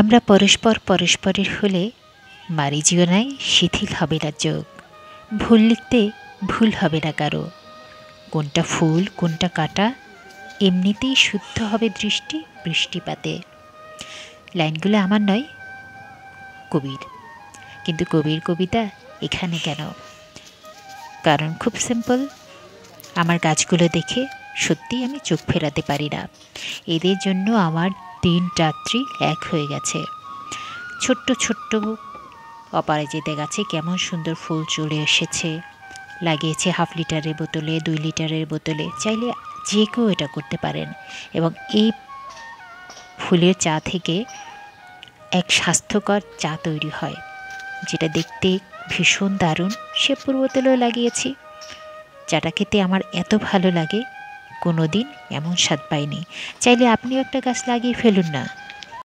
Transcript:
আমরা পরস্পর পরস্পরের হলে মারি জীবনায় শিথিল হবে না যোগ। ভুল লিখতে ভুল হবে না কারো, কোনটা ফুল কোনটা কাটা এমনিতেই শুদ্ধ হবে দৃষ্টি বৃষ্টিপাতে। লাইনগুলো আমার নয়, কবির। কিন্তু কবির কবিতা এখানে কেন? কারণ খুব সিম্পল, আমার গাছগুলো দেখে সত্যিই আমি চোখ ফেরাতে পারি না। এদের জন্য আমার দিন রাত্রি এক হয়ে গেছে। ছোট্ট ছোট্ট অপরাজিতা গাছে কেমন সুন্দর ফুল চলে এসেছে, লাগিয়েছে 1/2 লিটারের বোতলে, 2 লিটারের বোতলে। চাইলে যে কেউ এটা করতে পারেন এবং এই ফুলের চা থেকে এক স্বাস্থ্যকর চা তৈরি হয়, যেটা দেখতে ভীষণ দারুণ। সে বোতলেও লাগিয়েছি। চাটা খেতে আমার এত ভালো লাগে, কোনো দিন এমন স্বাদ পাইনি। চাইলে আপনিও একটা গাছ লাগিয়ে ফেলুন না।